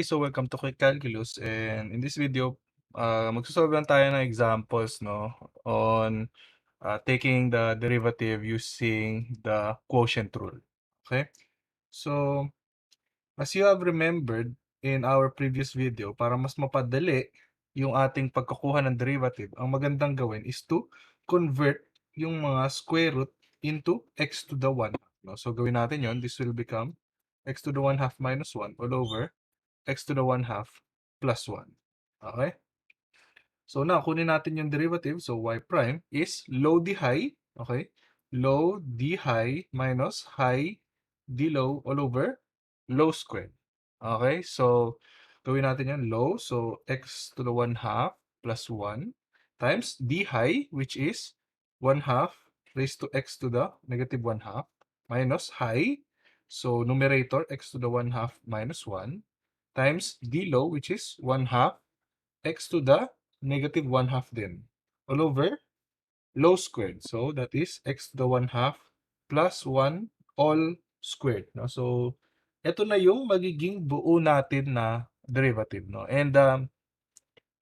Okay, so welcome to Quick Calculus, and in this video, magso-solve lang tayo ng examples, no, on taking the derivative using the quotient rule. Okay? So, as you have remembered in our previous video, para mas mapadali yung ating pagkukuha ng derivative, ang magandang gawin is to convert yung mga square root into x to the 1 half, no? So, gawin natin yon. This will become x to the 1 half minus 1 all over x to the 1 half plus 1. Okay? So now, kunin natin yung derivative. So y prime is low d high, okay? Low d high minus high d low all over low squared. Okay? So, gawin natin yan low. So, x to the 1 half plus 1 times d high, which is 1 half raised to x to the negative 1 half minus high. So, numerator x to the 1 half minus 1 times d low, which is 1 half x to the negative 1 half din all over low squared. So that is x to the 1 half plus 1 all squared. No? So ito na yung magiging buo natin na derivative. No? And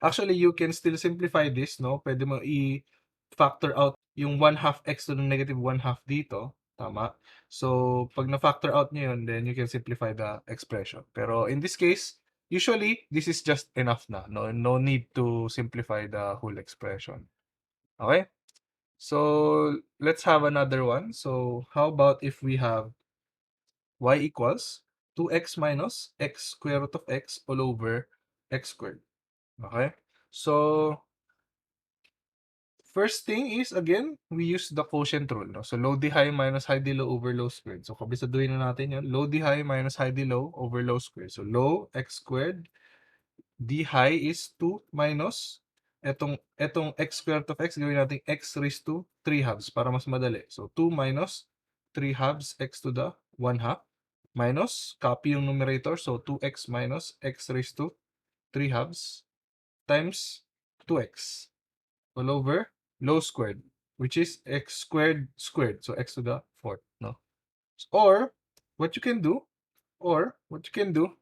actually, you can still simplify this. No? Pwede mo i-factor out yung 1 half x to the negative 1 half dito. Tama? So, pag na-factor out nyo yun, then you can simplify the expression. Pero in this case, usually, this is just enough na. No need to simplify the whole expression. Okay? So, let's have another one. So, how about if we have y equals 2x minus x square root of x all over x squared. Okay? So, first thing is, again, we use the quotient rule. No? So, low d high minus high d low over low squared. So, kabisaduhin na natin yun. Low d high minus high d low over low squared. So, low x squared. D high is 2 minus etong x squared of x, gawin natin x raised to 3 halves para mas madali. So, 2 minus 3 halves x to the 1 half minus, copy yung numerator. So, 2x minus x raised to 3 halves times 2x all over low squared, which is x squared squared. So, x to the 4th, no? Or, what you can do,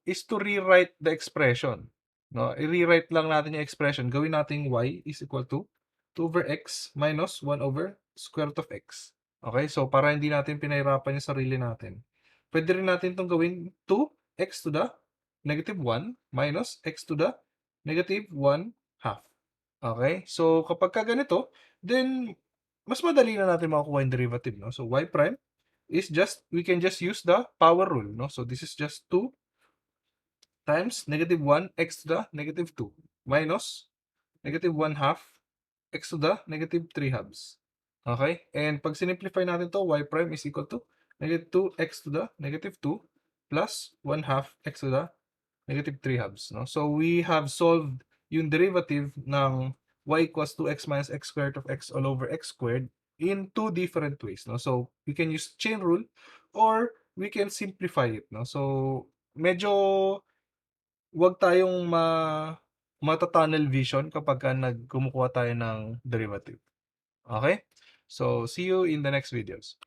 is to rewrite the expression. No? I-rewrite lang natin yung expression. Gawin natin y is equal to 2 over x minus 1 over square root of x. Okay? So, para hindi natin pinahirapan yung sarili natin, pwede rin natin itong gawin 2x to the negative 1 minus x to the negative 1 half. Okay? So, kapag ka ganito, then, mas madali na natin makukuha yung derivative. No? So, y prime is just, we can just use the power rule. No? So, this is just 2 times negative 1 x to the negative 2 minus negative 1 half x to the negative 3 halves. Okay? And pag sinimplify natin to, y prime is equal to negative 2x to the negative 2 plus 1 half x to the negative 3 halves. No? So, we have solved yung derivative ng y equals 2x minus x squared of x all over x squared in two different ways. No? So, we can use chain rule or we can simplify it. No? So, medyo wag tayong mata-tunnel vision kapag kumukuha tayo ng derivative. Okay? So, see you in the next videos.